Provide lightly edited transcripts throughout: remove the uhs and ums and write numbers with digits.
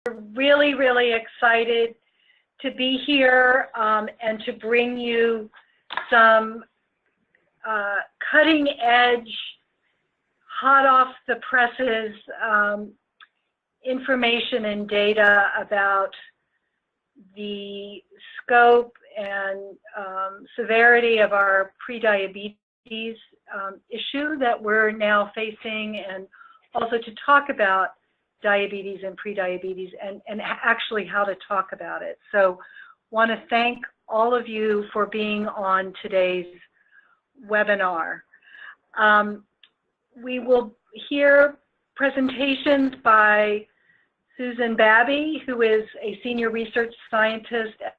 really, really excited to be here and to bring you some cutting edge, hot off the presses information and data about the scope and severity of our prediabetes issue that we're now facing, and also to talk about diabetes and prediabetes and actually how to talk about it. So want to thank all of you for being on today's webinar. We will hear presentations by Susan Babey, who is a senior research scientist at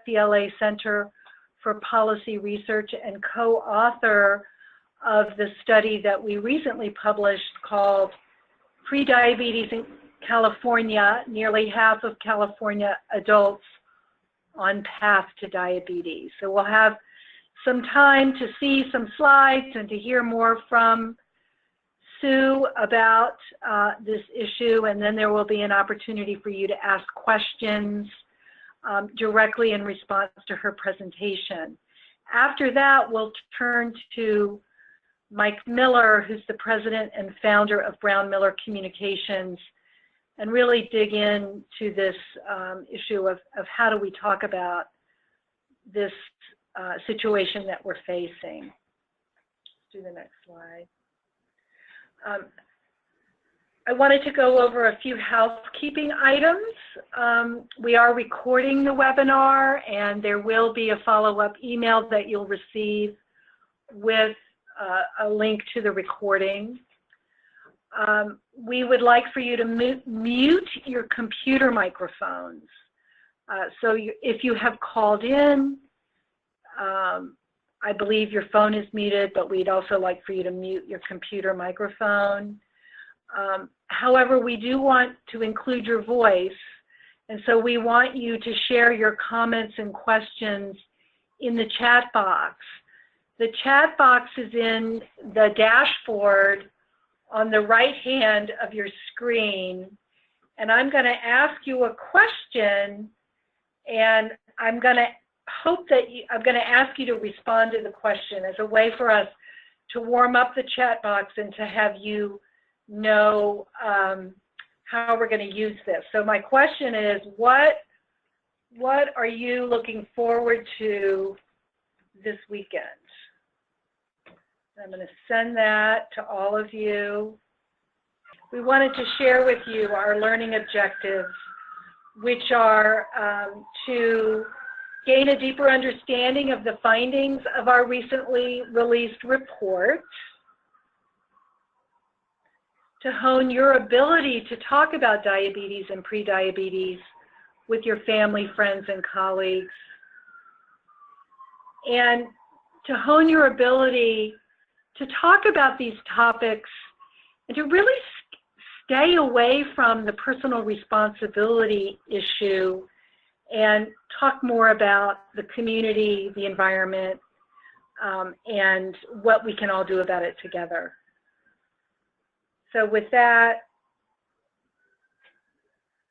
UCLA Center for Policy Research and co-author of the study that we recently published called Prediabetes in California, nearly half of California adults on path to diabetes. So we'll have some time to see some slides and to hear more from Sue about this issue, and then there will be an opportunity for you to ask questions directly in response to her presentation. After that, we'll turn to Mike Miller, who's the president and founder of Brown Miller Communications, and really dig into this issue of how do we talk about this situation that we're facing. Let's do the next slide. I wanted to go over a few housekeeping items. We are recording the webinar, and there will be a follow-up email that you'll receive with a link to the recording. We would like for you to mute your computer microphones. So if you have called in, I believe your phone is muted, but we'd also like for you to mute your computer microphone. However, we do want to include your voice, and so we want you to share your comments and questions in the chat box. The chat box is in the dashboard on the right hand of your screen, and I'm going to ask you a question, and I'm going to ask you to respond to the question as a way for us to warm up the chat box and to have you know how we're going to use this. So my question is, what are you looking forward to this weekend? I'm going to send that to all of you. We wanted to share with you our learning objectives, which are to gain a deeper understanding of the findings of our recently released report, to hone your ability to talk about diabetes and prediabetes with your family, friends, and colleagues, and to hone your ability to talk about these topics and to really stay away from the personal responsibility issue and talk more about the community, the environment, and what we can all do about it together. So with that,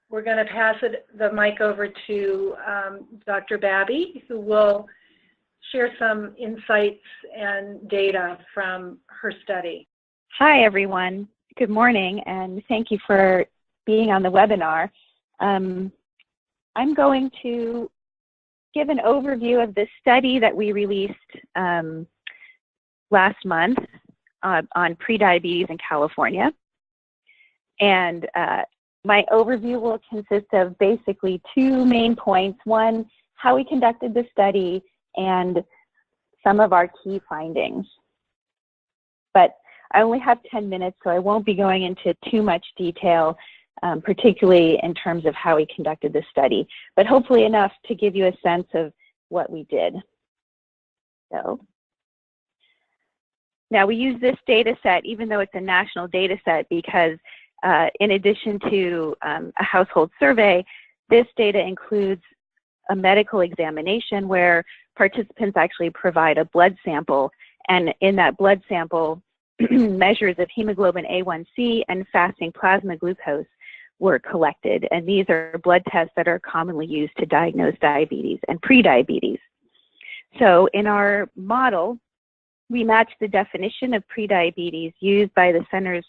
we're going to pass the mic over to Dr. Babey, who will share some insights and data from her study. Hi, everyone. Good morning, and thank you for being on the webinar. I'm going to give an overview of the study that we released last month on prediabetes in California. And my overview will consist of basically two main points. One, how we conducted the study and some of our key findings. But I only have 10 minutes, so I won't be going into too much detail, particularly in terms of how we conducted the study, but hopefully enough to give you a sense of what we did. So now we use this data set, even though it's a national data set, because in addition to a household survey, this data includes a medical examination where participants actually provide a blood sample, and in that blood sample, measures of hemoglobin A1C and fasting plasma glucose were collected. And these are blood tests that are commonly used to diagnose diabetes and prediabetes. So in our model, we matched the definition of prediabetes used by the Centers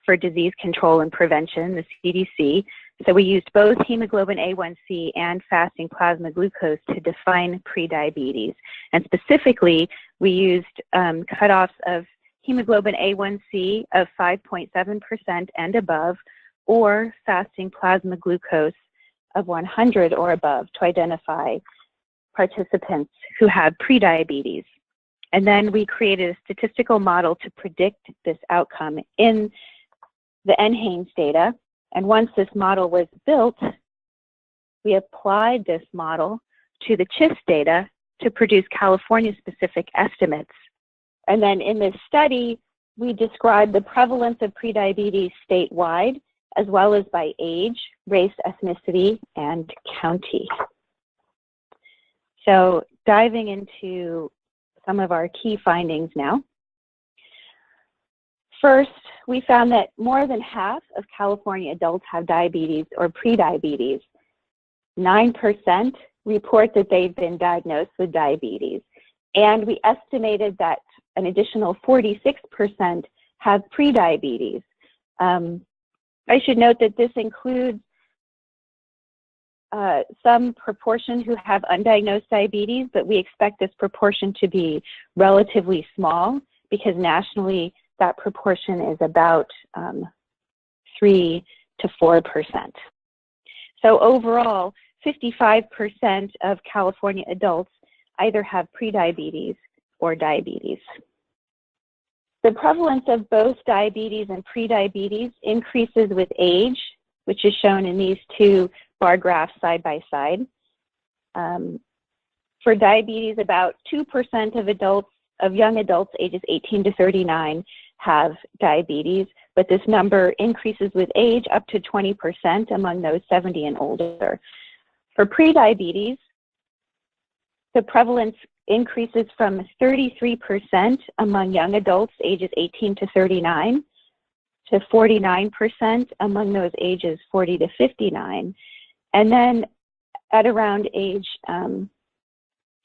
for Disease Control and Prevention, the CDC. So we used both hemoglobin A1C and fasting plasma glucose to define prediabetes. And specifically, we used cutoffs of hemoglobin A1C of 5.7% and above, or fasting plasma glucose of 100 or above to identify participants who have prediabetes. And then we created a statistical model to predict this outcome in the NHANES data. And once this model was built, we applied this model to the CHIS data to produce California-specific estimates. And then in this study, we described the prevalence of prediabetes statewide, as well as by age, race, ethnicity, and county. So diving into some of our key findings now. First, we found that more than half of California adults have diabetes or prediabetes. 9% report that they've been diagnosed with diabetes. And we estimated that an additional 46% have prediabetes. I should note that this includes some proportion who have undiagnosed diabetes, but we expect this proportion to be relatively small because nationally that proportion is about 3 to 4%. So overall, 55% of California adults either have prediabetes or diabetes. The prevalence of both diabetes and prediabetes increases with age, which is shown in these two bar graphs side by side. For diabetes, about 2% of young adults ages 18 to 39 have diabetes, but this number increases with age up to 20% among those 70 and older. For prediabetes, the prevalence increases from 33% among young adults ages 18 to 39 to 49% among those ages 40 to 59. And then at around age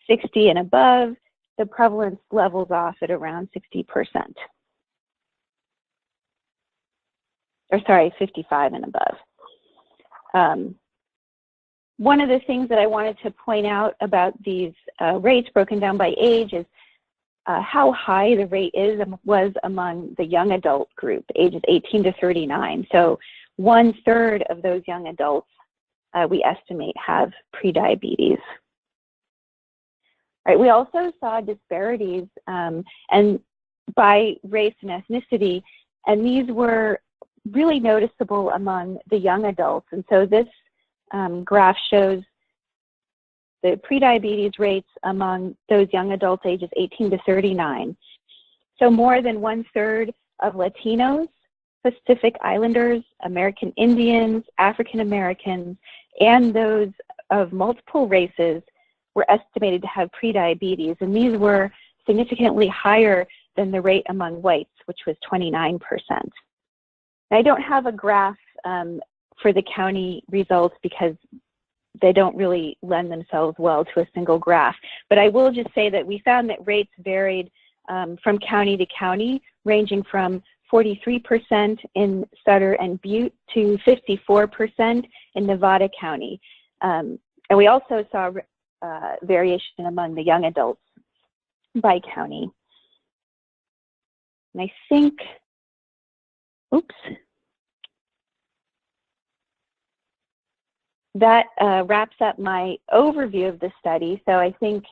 60 and above, the prevalence levels off at around 60%. Or sorry, 55 and above. One of the things that I wanted to point out about these rates broken down by age is how high the rate was among the young adult group, ages 18 to 39. So 1/3 of those young adults we estimate have prediabetes. Right, we also saw disparities and by race and ethnicity, and these were really noticeable among the young adults. And so this graph shows the prediabetes rates among those young adults ages 18 to 39. So more than 1/3 of Latinos, Pacific Islanders, American Indians, African Americans, and those of multiple races were estimated to have prediabetes, and these were significantly higher than the rate among whites, which was 29%. I don't have a graph for the county results because they don't really lend themselves well to a single graph. But I will just say that we found that rates varied from county to county, ranging from 43% in Sutter and Butte to 54% in Nevada County. And we also saw variation among the young adults by county. And I think, oops. That wraps up my overview of the study. So I think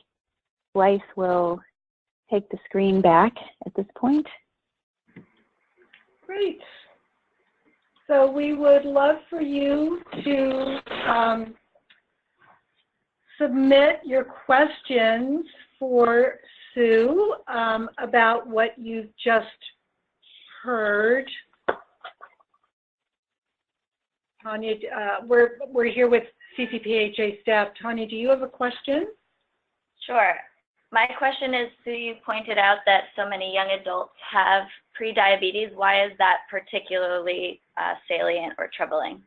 Blythe will take the screen back at this point. Great. So we would love for you to submit your questions for Sue about what you've just heard. Tanya, we're here with CCPHA staff. Tanya, do you have a question? Sure. My question is, Sue, you pointed out that so many young adults have prediabetes. Why is that particularly salient or troubling?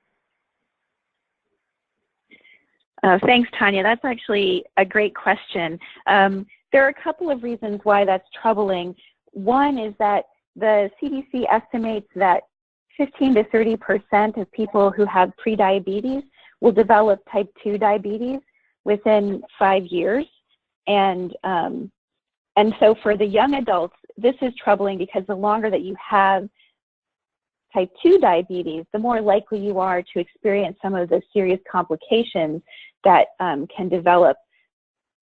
Thanks, Tanya. That's actually a great question. There are a couple of reasons why that's troubling. One is that the CDC estimates that 15 to 30% of people who have prediabetes will develop type 2 diabetes within 5 years. And so for the young adults, this is troubling because the longer that you have type 2 diabetes, the more likely you are to experience some of the serious complications that can develop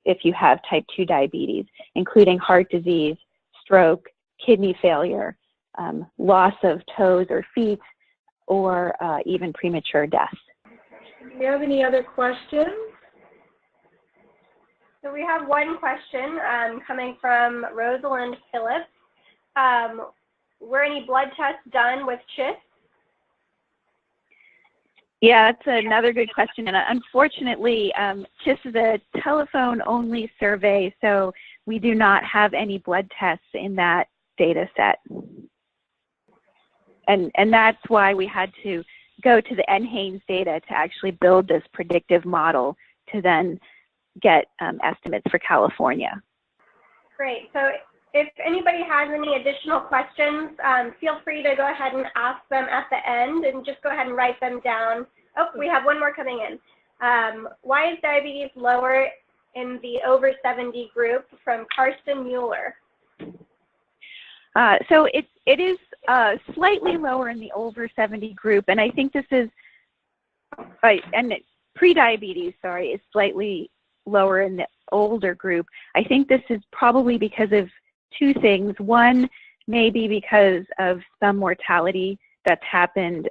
if you have type 2 diabetes, including heart disease, stroke, kidney failure, loss of toes or feet, or even premature death. Do you have any other questions? So we have one question coming from Rosalind Phillips. Were any blood tests done with CHIS? Yeah, that's another good question. And unfortunately, CHIS is a telephone-only survey, so we do not have any blood tests in that data set. And that's why we had to go to the NHANES data to actually build this predictive model to then get estimates for California. Great. So if anybody has any additional questions, feel free to go ahead and ask them at the end, and just go ahead and write them down. Oh, we have one more coming in. Why is diabetes lower in the over 70 group, from Karsten Mueller? So it is slightly lower in the over 70 group, and I think this is, and prediabetes, sorry, is slightly lower in the older group. I think this is probably because of two things. One, maybe because of some mortality that's happened.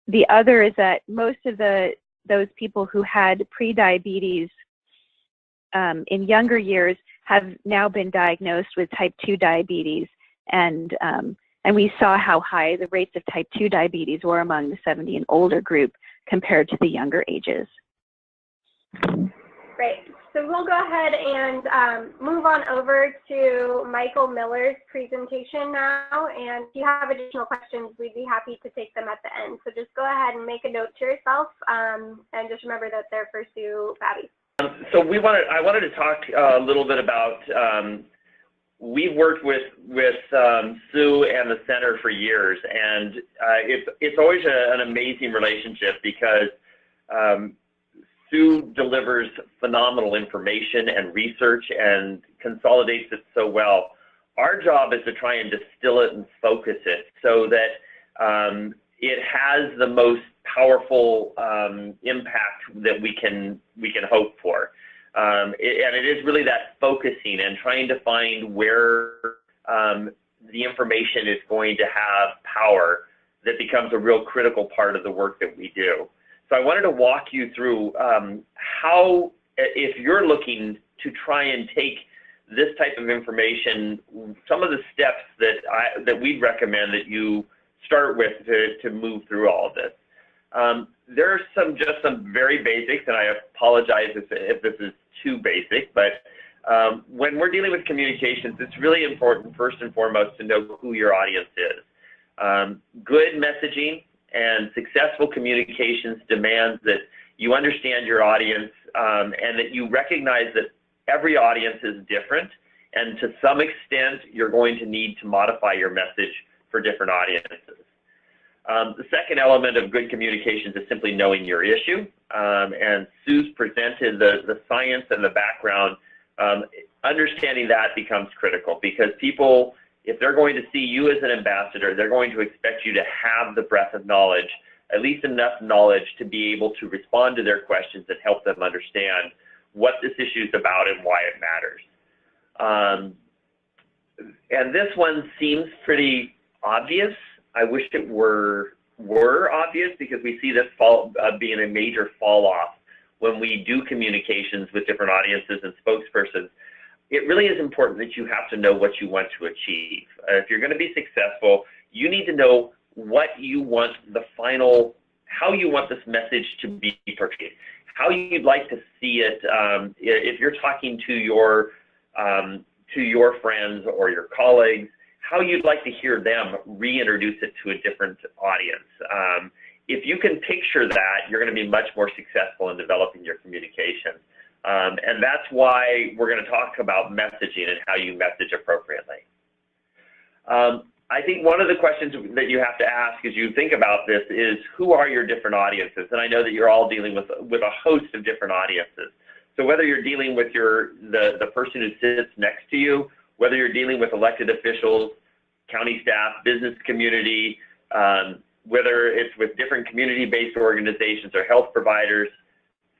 The other is that most of those people who had prediabetes in younger years have now been diagnosed with type 2 diabetes, and we saw how high the rates of type 2 diabetes were among the 70 and older group compared to the younger ages. Great. So we'll go ahead and move on over to Michael Miller's presentation now. And if you have additional questions, we'd be happy to take them at the end. So just go ahead and make a note to yourself, and just remember that they're for Sue Babey. So I wanted to talk a little bit about, we've worked with Sue and the center for years, and it's always an amazing relationship because Sue delivers phenomenal information and research and consolidates it so well. Our job is to try and distill it and focus it so that it has the most powerful impact that we can hope for. And it is really that focusing and trying to find where the information is going to have power that becomes a real critical part of the work that we do. So I wanted to walk you through how, if you're looking to try and take this type of information, some of the steps that we'd recommend that you start with to move through all of this. There are just some very basics, and I apologize if this is too basic, but when we're dealing with communications, it's really important, first and foremost, to know who your audience is. Good messaging and successful communications demands that you understand your audience and that you recognize that every audience is different, and to some extent, you're going to need to modify your message for different audiences. The second element of good communications is simply knowing your issue, and Sue's presented the science and the background. Understanding that becomes critical because people, if they're going to see you as an ambassador, they're going to expect you to have the breadth of knowledge, at least enough knowledge to be able to respond to their questions and help them understand what this issue is about and why it matters. And this one seems pretty obvious. I wish it were obvious because we see this being a major fall off when we do communications with different audiences and spokespersons. It really is important that you have to know what you want to achieve. If you're going to be successful, you need to know what you want how you want this message to be portrayed, how you'd like to see it. If you're talking to your friends or your colleagues, how you'd like to hear them reintroduce it to a different audience. if you can picture that, you're going to be much more successful in developing your communication. And that's why we're going to talk about messaging and how you message appropriately. I think one of the questions that you have to ask as you think about this is, who are your different audiences? And I know that you're all dealing with a host of different audiences. So whether you're dealing with the person who sits next to you, whether you're dealing with elected officials, county staff, business community, whether it's with different community-based organizations or health providers,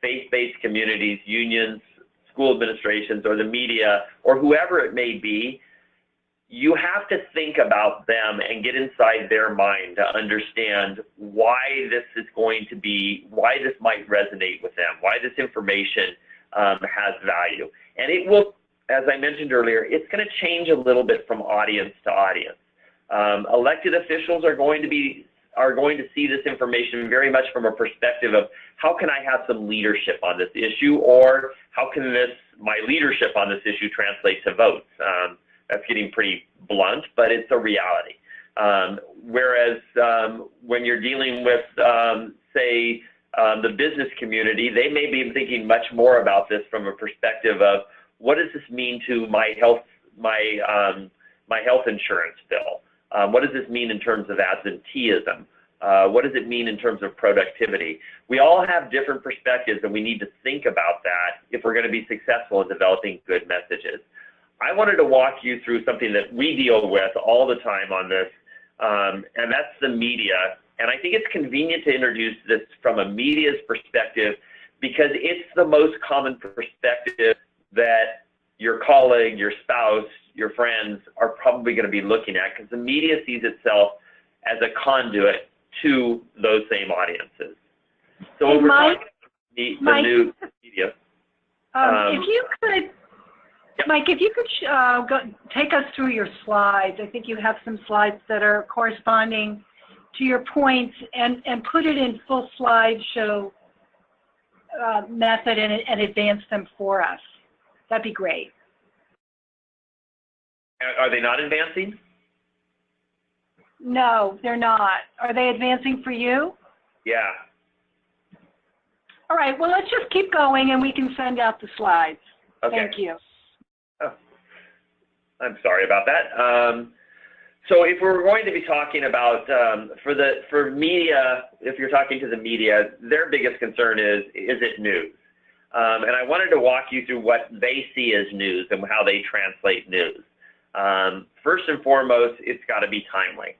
faith-based communities, unions, school administrations, or the media, or whoever it may be, you have to think about them and get inside their mind to understand why this is going to be, why this might resonate with them, why this information has value. And it will, as I mentioned earlier, it's going to change a little bit from audience to audience. Elected officials are going to see this information very much from a perspective of, how can I have some leadership on this issue, or how can my leadership on this issue translate to votes? That's getting pretty blunt, but it's a reality. Whereas when you're dealing with, say, the business community, they may be thinking much more about this from a perspective of, what does this mean to my health insurance bill? What does this mean in terms of absenteeism? What does it mean in terms of productivity? We all have different perspectives, and we need to think about that if we're going to be successful in developing good messages. I wanted to walk you through something that we deal with all the time on this, and that's the media. And I think it's convenient to introduce this from a media's perspective, because it's the most common perspective that your colleague, your spouse, your friends are probably going to be looking at, because the media sees itself as a conduit to those same audiences. So when we're talking about the new media. If you could, yep. Mike, if you could take us through your slides. I think you have some slides that are corresponding to your points, and put it in full slideshow method and advance them for us. That'd be great. Are they not advancing? No, they're not. Are they advancing for you? Yeah. All right, well, let's just keep going and we can send out the slides. Okay. Thank you. Oh, I'm sorry about that. So if we're going to be talking about, for media, if you're talking to the media, their biggest concern is it news? And I wanted to walk you through what they see as news and how they translate news. First and foremost, it's got to be timely.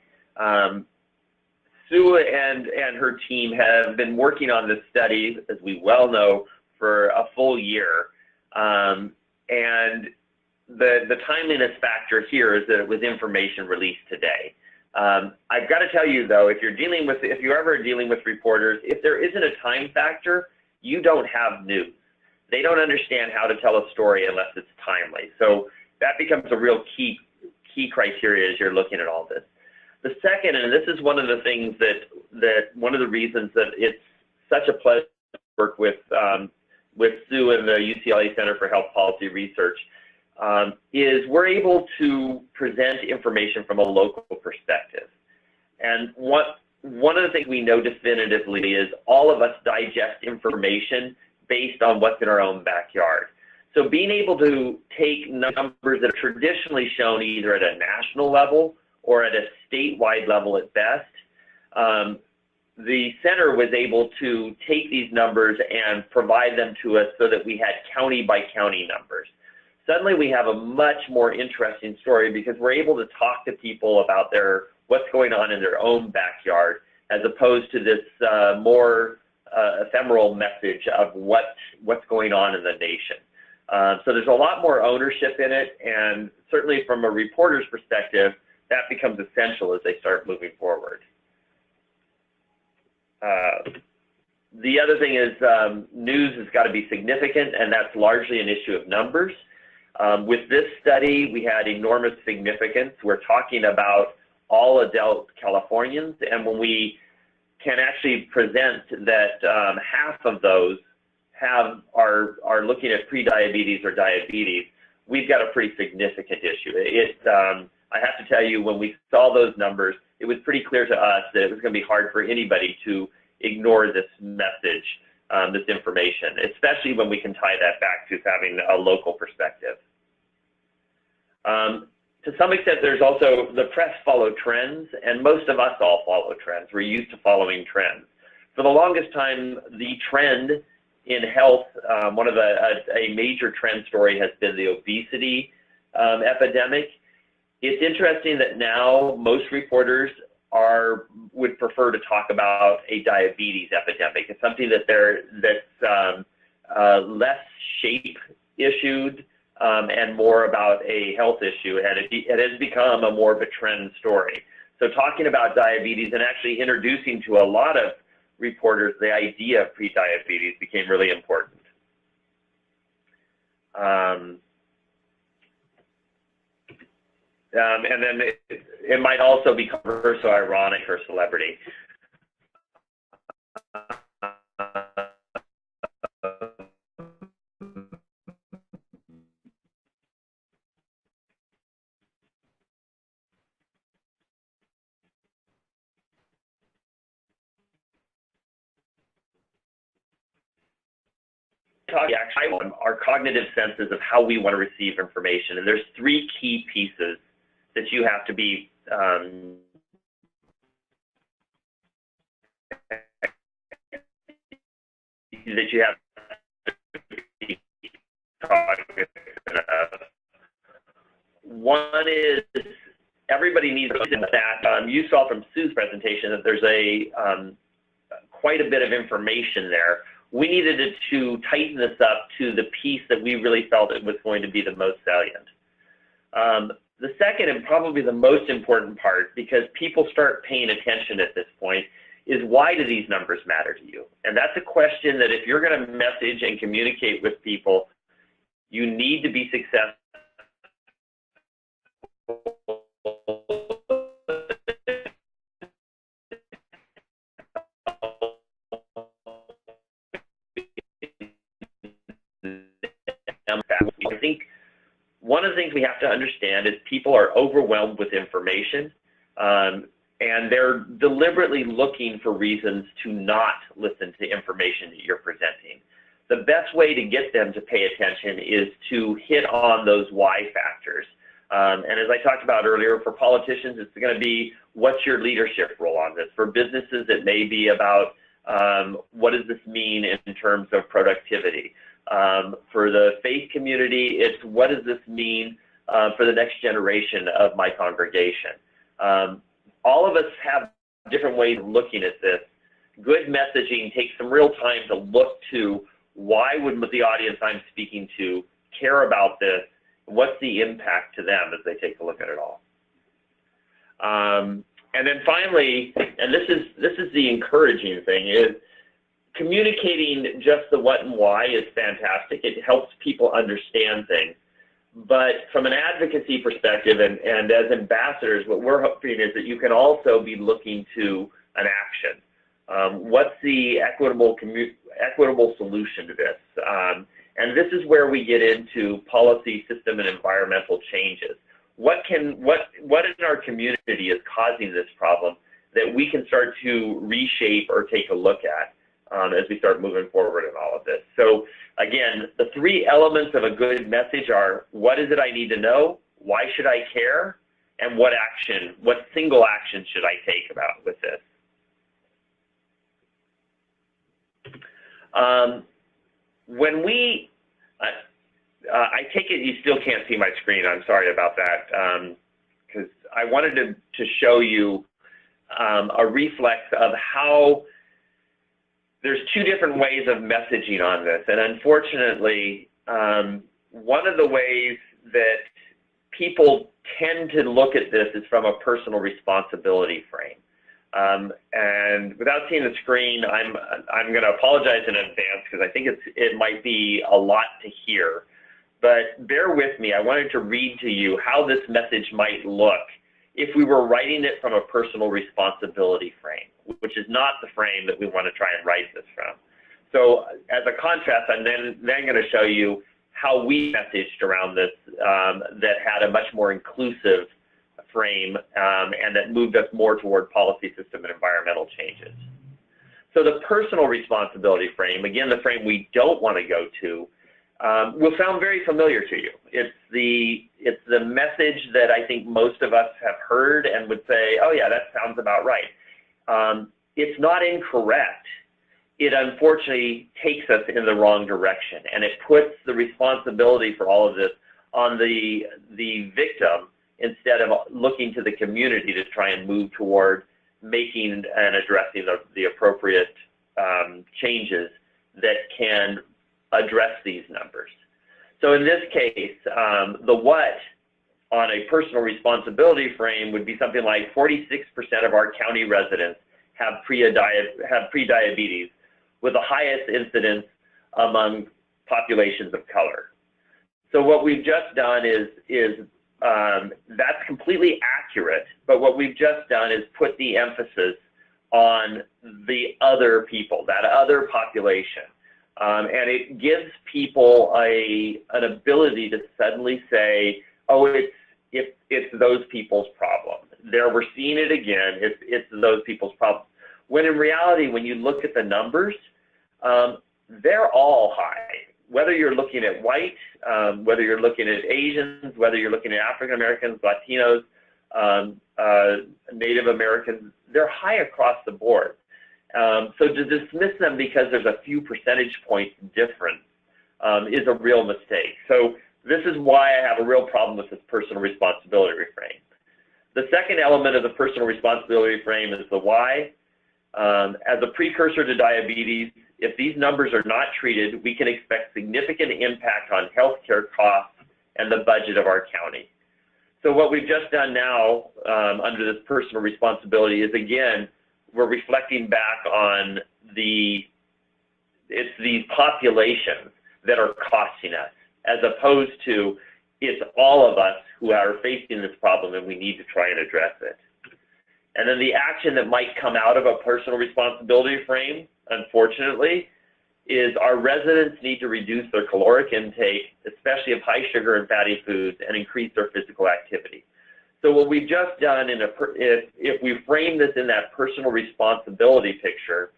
Sue and her team have been working on this study, as we well know, for a full year. And the timeliness factor here is that it was information released today. I've got to tell you, though, if you're ever dealing with reporters, if there isn't a time factor, you don't have news. They don't understand how to tell a story unless it's timely. So that becomes a real key criteria as you're looking at all this. The second, and this is one of the things one of the reasons that it's such a pleasure to work with Sue and the UCLA Center for Health Policy Research, is we're able to present information from a local perspective. And one of the things we know definitively is all of us digest information based on what's in our own backyard. So being able to take numbers that are traditionally shown either at a national level or at a statewide level at best, the center was able to take these numbers and provide them to us so that we had county by county numbers. Suddenly we have a much more interesting story because we're able to talk to people about what's going on in their own backyard, as opposed to this more ephemeral message of what's going on in the nation. So there's a lot more ownership in it, and certainly from a reporter's perspective, that becomes essential as they start moving forward. The other thing is news has got to be significant, and that's largely an issue of numbers. With this study, we had enormous significance. We're talking about all adult Californians, and when we can actually present that half of those are looking at prediabetes or diabetes, we've got a pretty significant issue. I have to tell you, when we saw those numbers, it was pretty clear to us that it was going to be hard for anybody to ignore this message, this information, especially when we can tie that back to having a local perspective. To some extent, there's also the press follow trends, and most of us all follow trends. We're used to following trends. For the longest time, the trend in health, a major trend story has been the obesity epidemic. It's interesting that now most reporters would prefer to talk about a diabetes epidemic. It's something that's less shape issued and more about a health issue, and it has become more of a trend story. So talking about diabetes and actually introducing to a lot of reporters the idea of prediabetes became really important. And then it might also become so ironic or celebrity. Our cognitive senses of how we want to receive information, and there's three key pieces that you have to be that you have to be cognizant of. One is everybody needs that. You saw from Sue's presentation that there's quite a bit of information there. We needed to tighten this up to the piece that we really felt it was going to be the most salient. The second, and probably the most important part, because people start paying attention at this point, is why do these numbers matter to you? And that's a question that if you're going to message and communicate with people, you need to be successful. I think one of the things we have to understand is people are overwhelmed with information, and they're deliberately looking for reasons to not listen to information that you're presenting. The best way to get them to pay attention is to hit on those why factors. And as I talked about earlier, for politicians, it's going to be, what's your leadership role on this? For businesses, it may be about what does this mean in terms of productivity? For the faith community, it's what does this mean for the next generation of my congregation? All of us have different ways of looking at this. Good messaging takes some real time to look to why would the audience I'm speaking to care about this? What's the impact to them as they take a look at it all? And then finally, and this is the encouraging thing, is communicating just the what and why is fantastic. It helps people understand things. But from an advocacy perspective and as ambassadors, what we're hoping is that you can also be looking to an action. What's the equitable solution to this? And this is where we get into policy, system, and environmental changes. What in our community is causing this problem that we can start to reshape or take a look at as we start moving forward in all of this? So again, the three elements of a good message are, what is it I need to know? Why should I care? And what single action should I take about with this? I take it you still can't see my screen. I'm sorry about that, because I wanted to show you a reflex of how there's two different ways of messaging on this. And unfortunately, one of the ways that people tend to look at this is from a personal responsibility frame. And without seeing the screen, I'm going to apologize in advance because I think it might be a lot to hear. But bear with me. I wanted to read to you how this message might look if we were writing it from a personal responsibility frame, which is not the frame that we want to try and write this from. So as a contrast, I'm then going to show you how we messaged around this that had a much more inclusive frame and that moved us more toward policy system and environmental changes. So the personal responsibility frame, again, the frame we don't want to go to, will sound very familiar to you. It's the message that I think most of us have heard and would say, oh yeah, that sounds about right. It's not incorrect. It unfortunately takes us in the wrong direction, and it puts the responsibility for all of this on the victim instead of looking to the community to try and move toward making and addressing the appropriate changes that can address these numbers. So in this case, the what on a personal responsibility frame would be something like 46% of our county residents have prediabetes, with the highest incidence among populations of color. So what we've just done is that's completely accurate, but what we've just done is put the emphasis on the other people, that other population. And it gives people an ability to suddenly say, oh, it's those people's problem. There, we're seeing it again, it's those people's problem. When in reality, when you look at the numbers, they're all high. Whether you're looking at white, whether you're looking at Asians, whether you're looking at African Americans, Latinos, Native Americans, they're high across the board. So to dismiss them because there's a few percentage points difference is a real mistake. So this is why I have a real problem with this personal responsibility frame. The second element of the personal responsibility frame is the why. As a precursor to diabetes, if these numbers are not treated, we can expect significant impact on healthcare costs and the budget of our county. So what we've just done now under this personal responsibility is, again, we're reflecting back on these populations that are costing us, as opposed to it's all of us who are facing this problem and we need to try and address it. And then the action that might come out of a personal responsibility frame, unfortunately, is our residents need to reduce their caloric intake, especially of high sugar and fatty foods, and increase their physical activity. So what we've just done, if we frame this in that personal responsibility picture,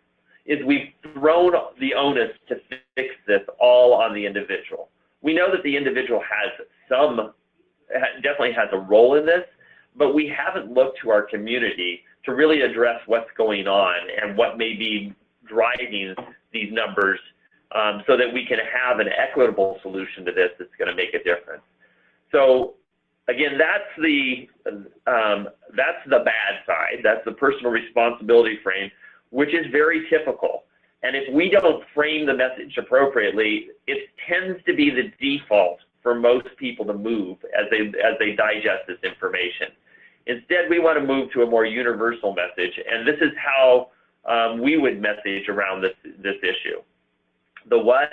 is we've thrown the onus to fix this all on the individual. We know that the individual definitely has a role in this, but we haven't looked to our community to really address what's going on and what may be driving these numbers so that we can have an equitable solution to this that's going to make a difference. So again, that's the bad side. That's the personal responsibility frame, which is very typical. And if we don't frame the message appropriately, it tends to be the default for most people to move as they digest this information. Instead, we want to move to a more universal message, and this is how we would message around this issue. The what?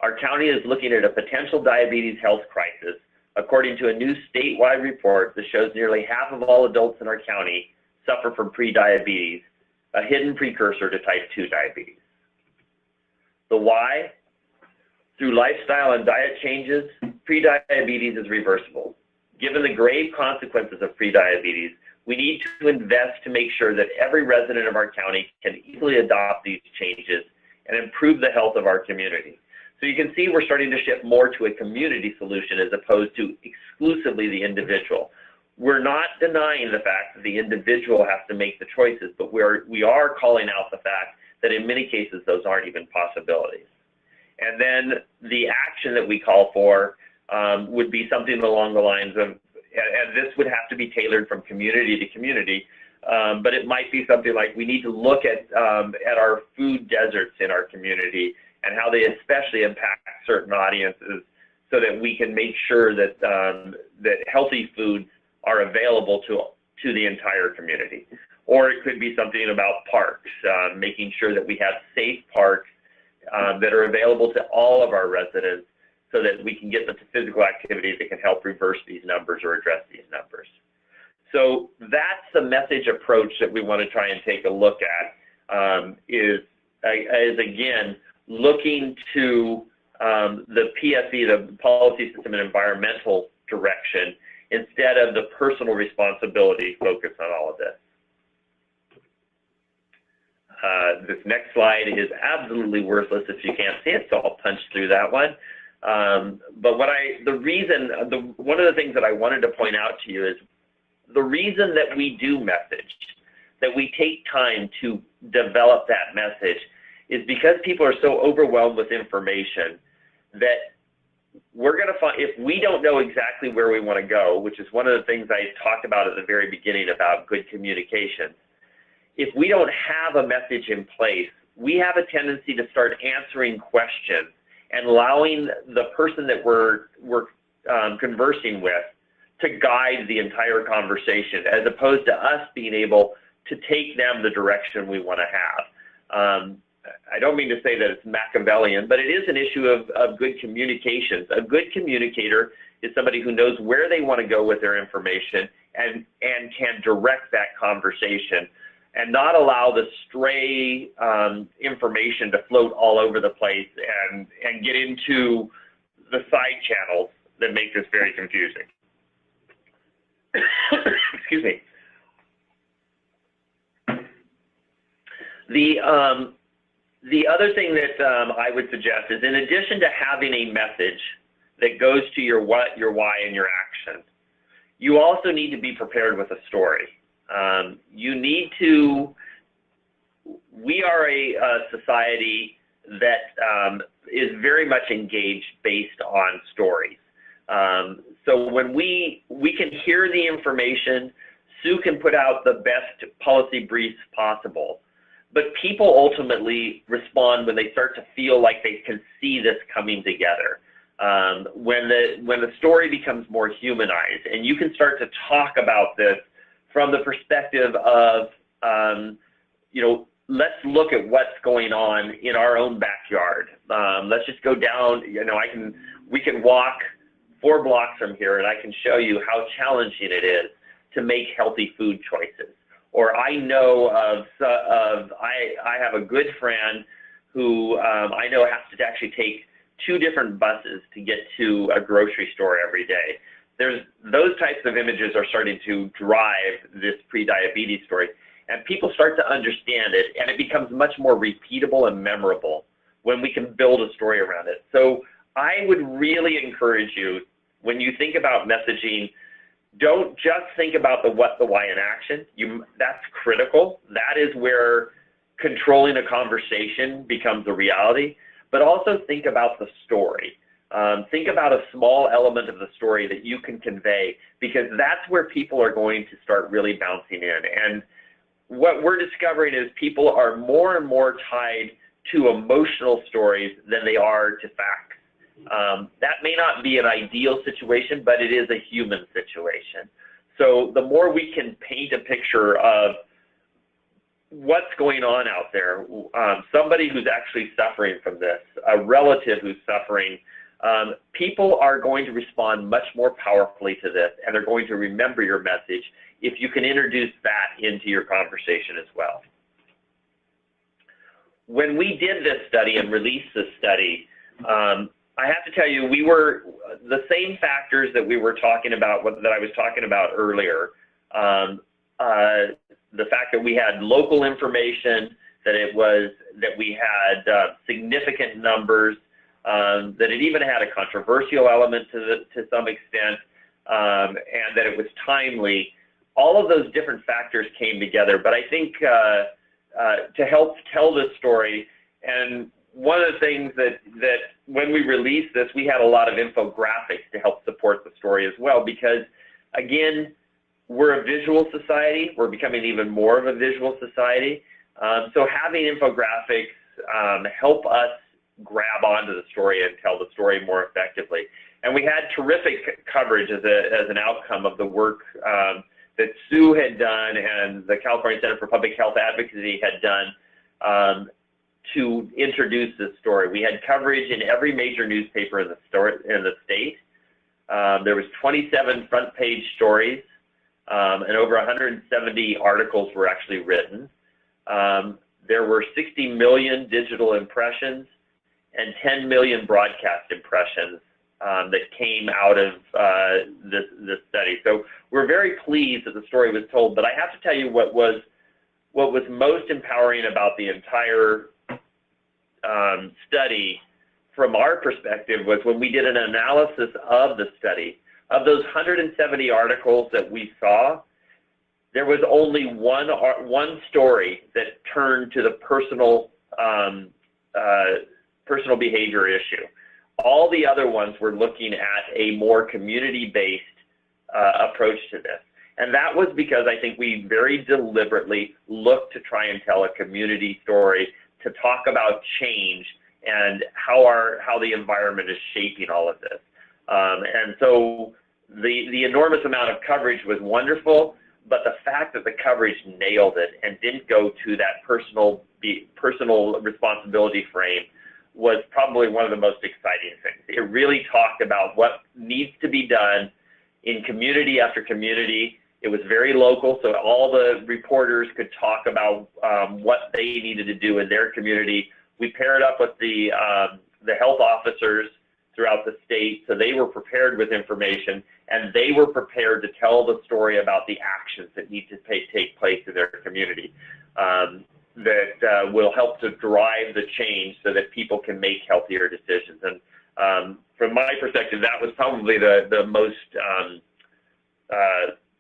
Our county is looking at a potential diabetes health crisis, according to a new statewide report that shows nearly half of all adults in our county suffer from prediabetes, a hidden precursor to type 2 diabetes. The why? Through lifestyle and diet changes, prediabetes is reversible. Given the grave consequences of prediabetes, we need to invest to make sure that every resident of our county can easily adopt these changes and improve the health of our community. So you can see we're starting to shift more to a community solution as opposed to exclusively the individual. We're not denying the fact that the individual has to make the choices, but we are calling out the fact that in many cases those aren't even possibilities. And then the action that we call for would be something along the lines of, and this would have to be tailored from community to community, but it might be something like we need to look at our food deserts in our community and how they especially impact certain audiences so that we can make sure that, that healthy foods are available to the entire community. Or it could be something about parks, making sure that we have safe parks that are available to all of our residents so that we can get the physical activity that can help reverse these numbers or address these numbers. So that's the message approach that we want to try and take a look at, is again, looking to the PSE, the policy system and environmental direction, instead of the personal responsibility focus on all of this. This next slide is absolutely worthless if you can't see it, so I'll punch through that one. But one of the things that I wanted to point out to you is the reason that we do message, that we take time to develop that message, is because people are so overwhelmed with information that we're going to find, if we don't know exactly where we want to go, which is one of the things I talked about at the very beginning about good communication, if we don't have a message in place, we have a tendency to start answering questions and allowing the person that we're conversing with to guide the entire conversation, as opposed to us being able to take them the direction we want to have. I don't mean to say that it's Machiavellian, but it is an issue of good communications. A good communicator is somebody who knows where they want to go with their information and can direct that conversation and not allow the stray information to float all over the place and get into the side channels that make this very confusing. Excuse me. The other thing that I would suggest is, in addition to having a message that goes to your what, your why, and your action, you also need to be prepared with a story. We are a society that is very much engaged based on stories. So when we can hear the information, Sue can put out the best policy briefs possible, but people ultimately respond when they start to feel like they can see this coming together. When the story becomes more humanized, and you can start to talk about this from the perspective of, let's look at what's going on in our own backyard. Let's just go down, we can walk 4 blocks from here and I can show you how challenging it is to make healthy food choices. Or I know I have a good friend who I know has to actually take 2 different buses to get to a grocery store every day. Those types of images are starting to drive this pre-diabetes story, and people start to understand it, and it becomes much more repeatable and memorable when we can build a story around it. So I would really encourage you, when you think about messaging, don't just think about the what, the why, and action. That's critical. That is where controlling a conversation becomes a reality, but also think about the story. Think about a small element of the story that you can convey, because that's where people are going to start really bouncing in. And what we're discovering is people are more and more tied to emotional stories than they are to facts. That may not be an ideal situation, but it is a human situation. So the more we can paint a picture of what's going on out there, somebody who's actually suffering from this, a relative who's suffering, people are going to respond much more powerfully to this, and they're going to remember your message if you can introduce that into your conversation as well. When we did this study and released this study, I have to tell you, we were the same factors that we were talking about, that I was talking about earlier. The fact that we had local information, that we had significant numbers, that it even had a controversial element to some extent, and that it was timely. All of those different factors came together, but I think to help tell this story, and one of the things that when we released this, we had a lot of infographics to help support the story as well, because again, we're a visual society. We're becoming even more of a visual society. So having infographics help us grab onto the story and tell the story more effectively. And we had terrific coverage as an outcome of the work that Sue had done and the California Center for Public Health Advocacy had done to introduce this story. We had coverage in every major newspaper in the state. There was 27 front page stories, and over 170 articles were actually written. There were 60 million digital impressions and 10 million broadcast impressions that came out of this study. So we're very pleased that the story was told, but I have to tell you what was most empowering about the entire study from our perspective was when we did an analysis of the study. Of those 170 articles that we saw, there was only one story that turned to the personal behavior issue. All the other ones were looking at a more community-based approach to this. And that was because I think we very deliberately looked to try and tell a community story to talk about change and how the environment is shaping all of this. And so the enormous amount of coverage was wonderful, but the fact that the coverage nailed it and didn't go to that personal responsibility frame was probably one of the most exciting things. It really talked about what needs to be done in community after community. It was very local, so all the reporters could talk about what they needed to do in their community. We paired up with the health officers throughout the state, so they were prepared with information, and they were prepared to tell the story about the actions that need to take place in their community that will help to drive the change so that people can make healthier decisions. And from my perspective, that was probably the most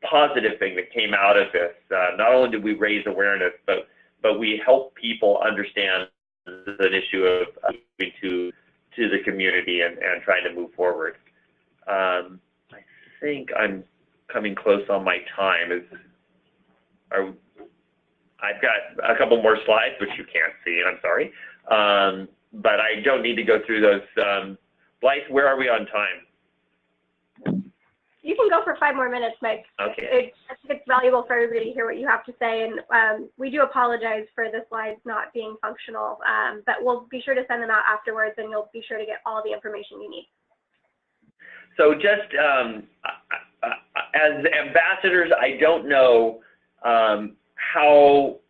positive thing that came out of this. Not only did we raise awareness, but we helped people understand an issue of moving to the community and trying to move forward. I think I'm coming close on my time. I've got a couple more slides, which you can't see, and I'm sorry. But I don't need to go through those. Blythe, where are we on time? You can go for 5 more minutes, Mike. Okay. It's valuable for everybody to hear what you have to say, and we do apologize for the slides not being functional, but we'll be sure to send them out afterwards, and you'll be sure to get all the information you need. So just as ambassadors, I don't know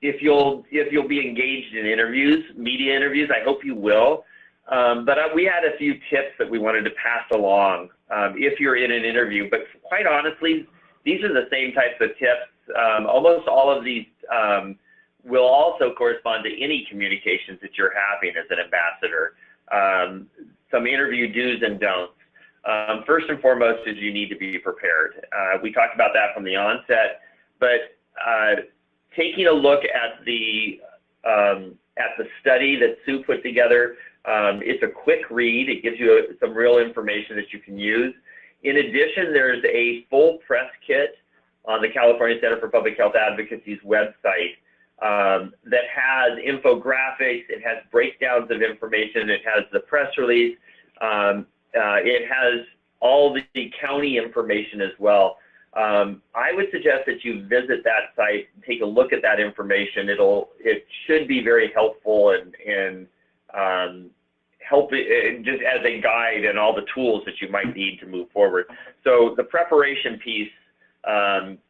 if you'll be engaged in interviews, media interviews. I hope you will. But we had a few tips that we wanted to pass along if you're in an interview. But quite honestly, these are the same types of tips. Almost all of these will also correspond to any communications that you're having as an ambassador. Some interview do's and don'ts. First and foremost is you need to be prepared. We talked about that from the onset, but taking a look at the study that Sue put together, it's a quick read. It gives you some real information that you can use. In addition, there's a full press kit on the California Center for Public Health Advocacy's website that has infographics, it has breakdowns of information, it has the press release, it has all the county information as well. I would suggest that you visit that site, take a look at that information. It should be very helpful and help it, just as a guide and all the tools that you might need to move forward. So the preparation piece,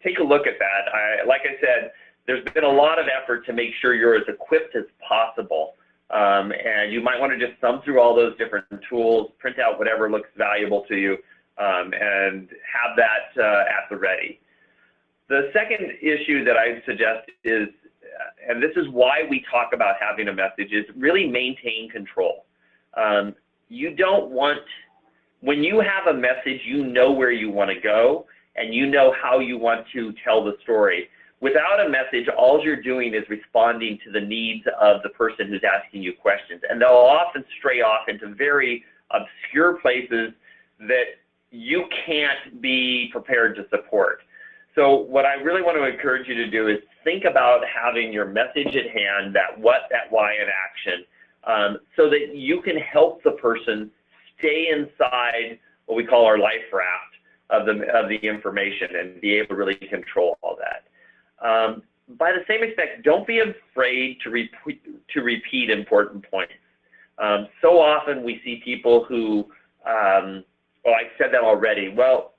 take a look at that. Like I said, there's been a lot of effort to make sure you're as equipped as possible. And you might want to just thumb through all those different tools, print out whatever looks valuable to you, and have that at the ready. The second issue that I suggest is, and this is why we talk about having a message, is really maintain control. You don't want, when you have a message, you know where you want to go and you know how you want to tell the story. Without a message, all you're doing is responding to the needs of the person who's asking you questions. And they'll often stray off into very obscure places that you can't be prepared to support. So what I really want to encourage you to do is think about having your message at hand, that what, that why in action, so that you can help the person stay inside what we call our life raft of the information and be able to really control all that. By the same respect, don't be afraid to repeat important points. So often we see people who, well, I said that already. Well,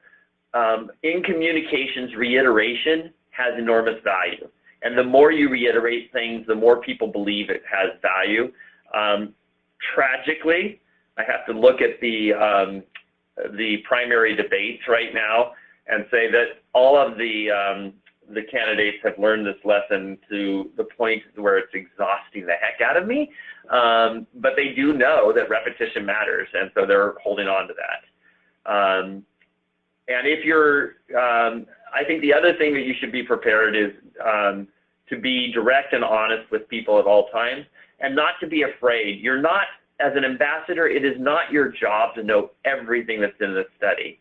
in communications, reiteration has enormous value. And the more you reiterate things, the more people believe it has value. Tragically, I have to look at the the primary debates right now and say that all of the candidates have learned this lesson to the point where it's exhausting the heck out of me, but they do know that repetition matters, and so they're holding on to that. And if you're, I think the other thing that you should be prepared is to be direct and honest with people at all times, and not to be afraid. You're not, as an ambassador, it is not your job to know everything that's in the study.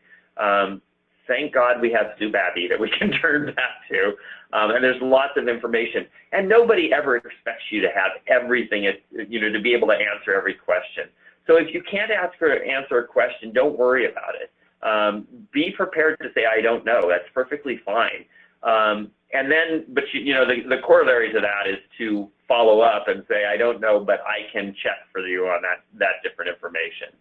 Thank God we have Babey that we can turn back to, and there's lots of information. And nobody ever expects you to have everything, to be able to answer every question. So if you can't answer a question, don't worry about it. Be prepared to say, I don't know. That's perfectly fine. And then, but the corollary to that is to follow up and say, I don't know, but I can check for you on that different information.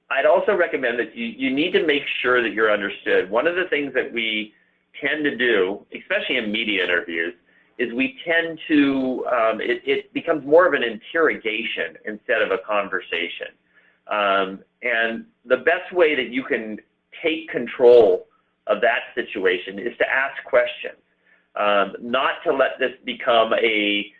I'd also recommend that you need to make sure that you're understood. One of the things that we tend to do, especially in media interviews, is we tend to, it becomes more of an interrogation instead of a conversation. And the best way that you can take control of that situation is to ask questions, not to let this become a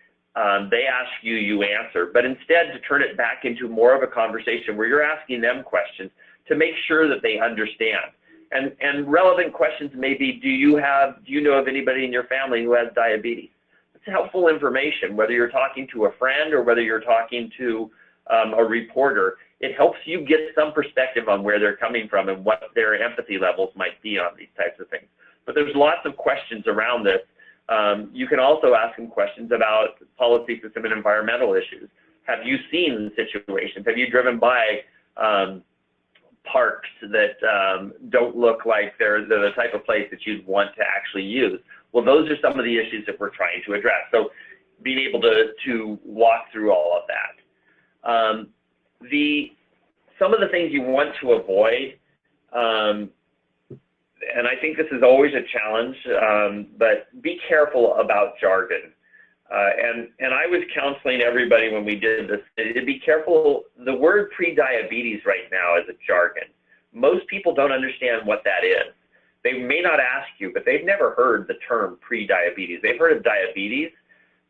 they ask you, you answer, but instead to turn it back into more of a conversation where you're asking them questions to make sure that they understand. And relevant questions may be, do you know of anybody in your family who has diabetes? It's helpful information, whether you're talking to a friend or whether you're talking to a reporter. It helps you get some perspective on where they're coming from and what their empathy levels might be on these types of things. But there's lots of questions around this. You can also ask them questions about policy, system, and environmental issues. Have you seen situations? Have you driven by parks that don't look like they're the type of place that you'd want to actually use? Well, those are some of the issues that we're trying to address. So being able to walk through all of that. Some of the things you want to avoid, and I think this is always a challenge, but be careful about jargon. And I was counseling everybody when we did this, to be careful. The word prediabetes right now is a jargon. Most people don't understand what that is. They may not ask you, but they've never heard the term prediabetes. They've heard of diabetes,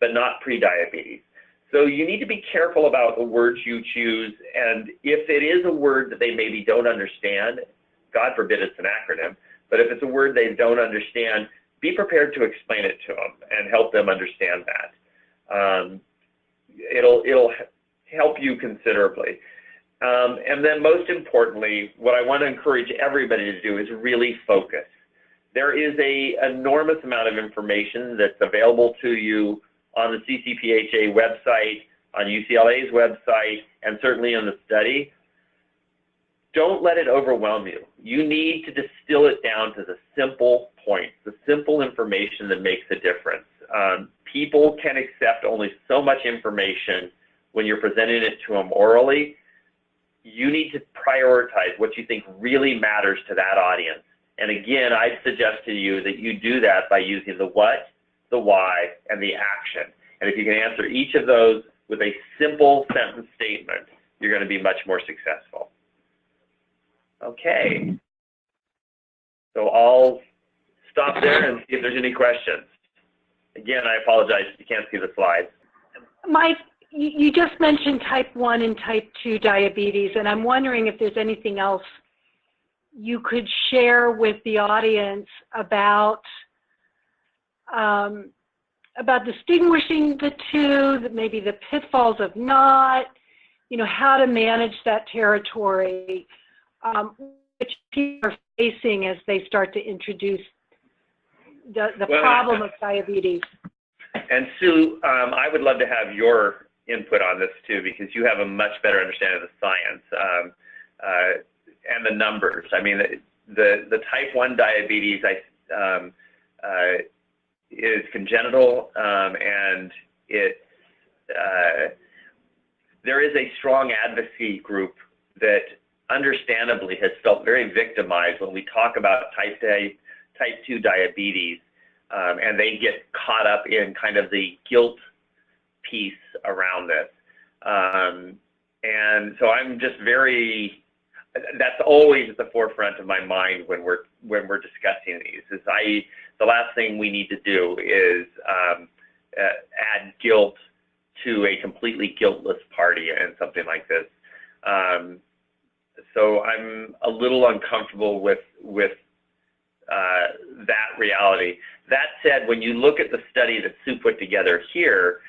but not prediabetes. So you need to be careful about the words you choose, and if it is a word that they maybe don't understand, God forbid it's an acronym, but if it's a word they don't understand, be prepared to explain it to them and help them understand that. It'll help you considerably. And then most importantly, what I want to encourage everybody to do is really focus. There is an enormous amount of information that's available to you on the CCPHA website, on UCLA's website, and certainly in the study. Don't let it overwhelm you. You need to distill it down to the simple points, the simple information that makes a difference. People can accept only so much information when you're presenting it to them orally. You need to prioritize what you think really matters to that audience. And again, I'd suggest to you that you do that by using the what, the why, and the action. And if you can answer each of those with a simple sentence statement, you're going to be much more successful. Okay. So I'll stop there and see if there's any questions. Again, I apologize if you can't see the slides. Mike, you just mentioned type 1 and type 2 diabetes, and I'm wondering if there's anything else you could share with the audience about distinguishing the two, maybe the pitfalls of not, how to manage that territory, which people are facing as they start to introduce the problem of diabetes. And Sue, I would love to have your input on this too, because you have a much better understanding of the science and the numbers. I mean, the type 1 diabetes is congenital, and there is a strong advocacy group that understandably has felt very victimized when we talk about type 2 diabetes, and they get caught up in kind of the guilt piece around this. And so I'm just very that's always at the forefront of my mind when we're discussing these. The last thing we need to do is add guilt to a completely guiltless party and something like this. So I'm a little uncomfortable with that reality. That said, when you look at the study that Sue put together here,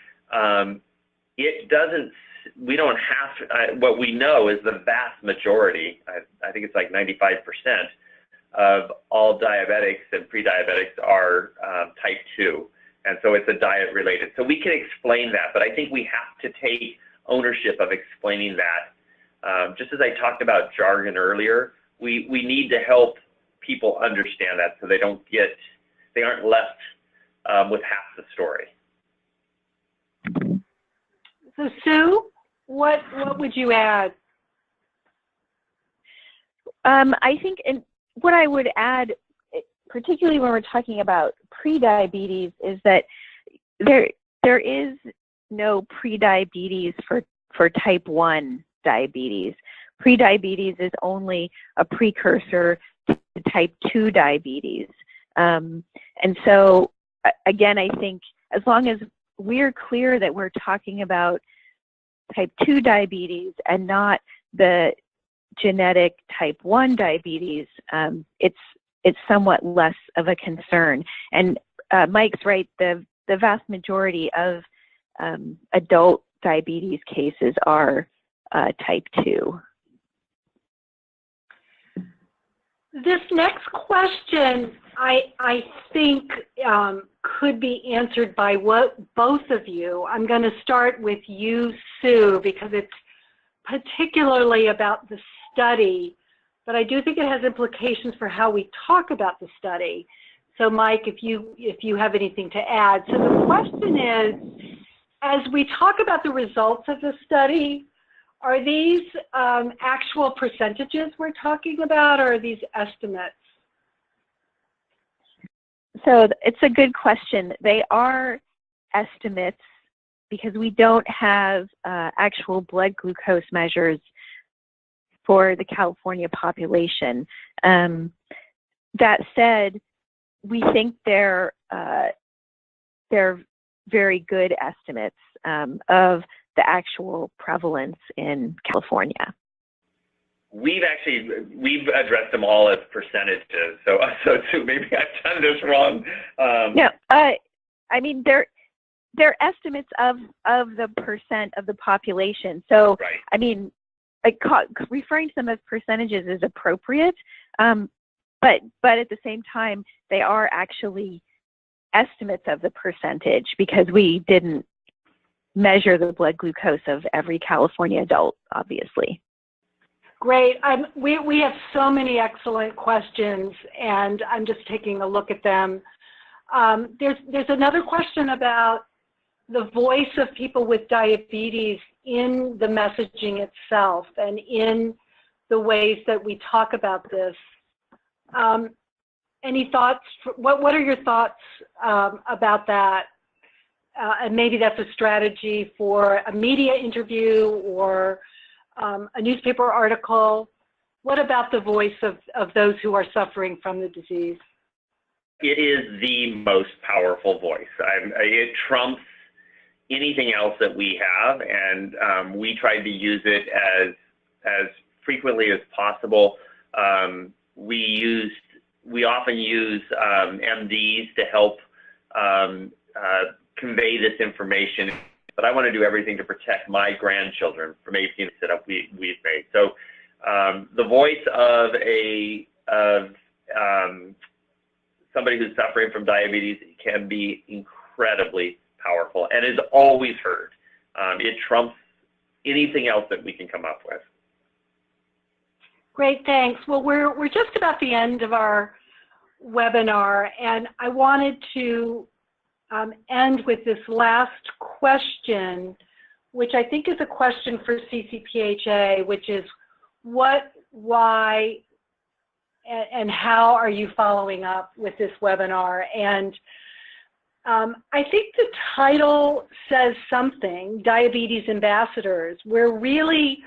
it doesn't. We don't have. What we know is the vast majority. I think it's like 95% of all diabetics and prediabetics are type 2, and so it's a diet related. So we can explain that, but I think we have to take ownership of explaining that. Just as I talked about jargon earlier, we need to help people understand that so they aren't left with half the story. So Sue, what would you add? I think what I would add, particularly when we're talking about prediabetes, is that there is no prediabetes for type 1 diabetes. Prediabetes is only a precursor to type 2 diabetes. And so, again, I think as long as we're clear that we're talking about type 2 diabetes and not the genetic type 1 diabetes, it's somewhat less of a concern. And Mike's right, the vast majority of adult diabetes cases are type 2. This next question, I think, could be answered by both of you. I'm going to start with you, Sue, because it's particularly about the study, but I do think it has implications for how we talk about the study. So, Mike, if you have anything to add. So the question is, as we talk about the results of the study, are these actual percentages we're talking about, or are these estimates? So it's a good question. They are estimates because we don't have actual blood glucose measures for the California population. That said, we think they're very good estimates of the actual prevalence in California. We've addressed them all as percentages. So maybe I've done this wrong. No, I mean they're estimates of the percent of the population. So right. I mean, referring to them as percentages is appropriate, but at the same time they are actually estimates of the percentage because we didn't measure the blood glucose of every California adult, obviously. Great. We have so many excellent questions, and I'm just taking a look at them. There's another question about the voice of people with diabetes in the messaging itself and in the ways that we talk about this. Any thoughts? What are your thoughts about that? And maybe that's a strategy for a media interview or a newspaper article. What about the voice of those who are suffering from the disease? It is the most powerful voice. It trumps anything else that we have, and we tried to use it as frequently as possible. We often use MDs to help convey this information, but I want to do everything to protect my grandchildren from anything that we've made. So the voice of somebody who's suffering from diabetes can be incredibly powerful and is always heard. It trumps anything else that we can come up with. Great, thanks. Well, we're just about the end of our webinar, and I wanted to end with this last question, which I think is a question for CCPHA, which is what, why, and how are you following up with this webinar? And I think the title says something, Diabetes Ambassadors. We're really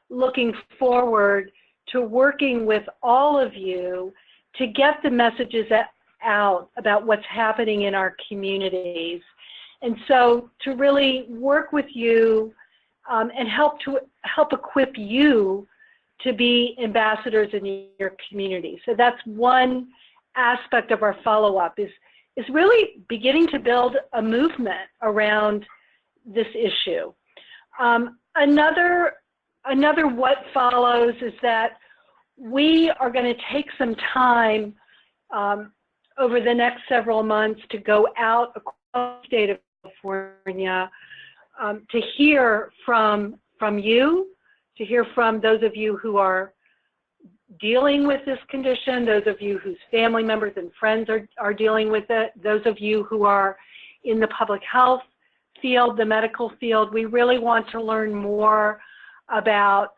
looking forward to working with all of you to get the messages out about what's happening in our communities. And so to really work with you and help equip you to be ambassadors in your community. So that's one aspect of our follow-up is really beginning to build a movement around this issue. Another what follows is that we are going to take some time over the next several months to go out across the state of California to hear from you, to hear from those of you who are dealing with this condition, those of you whose family members and friends are dealing with it, those of you who are in the public health field, the medical field. We really want to learn more about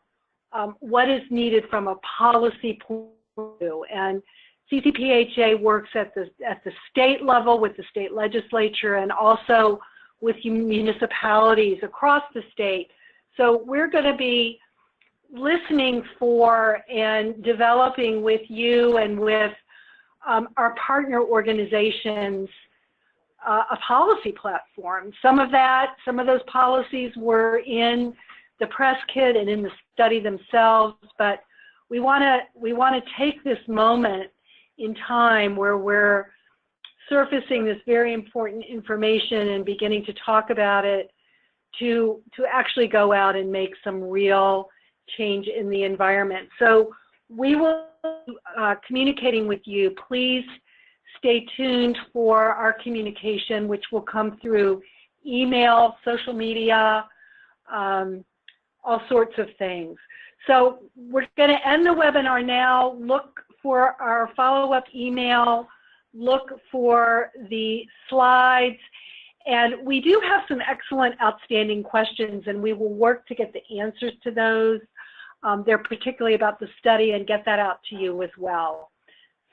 what is needed from a policy point of view. And CCPHA works at the state level with the state legislature and also with municipalities across the state. So we're going to be listening for and developing with you and with our partner organizations a policy platform. Some of those policies were in the press kit and in the study themselves, but we want to take this moment in time where we're surfacing this very important information and beginning to talk about it to actually go out and make some real change in the environment. So we will be communicating with you. Please stay tuned for our communication, which will come through email, social media, all sorts of things. So we're going to end the webinar now. Look for our follow-up email. Look for the slides. And we do have some excellent, outstanding questions, and we will work to get the answers to those. They're particularly about the study and get that out to you as well.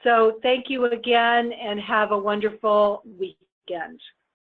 So thank you again and have a wonderful weekend.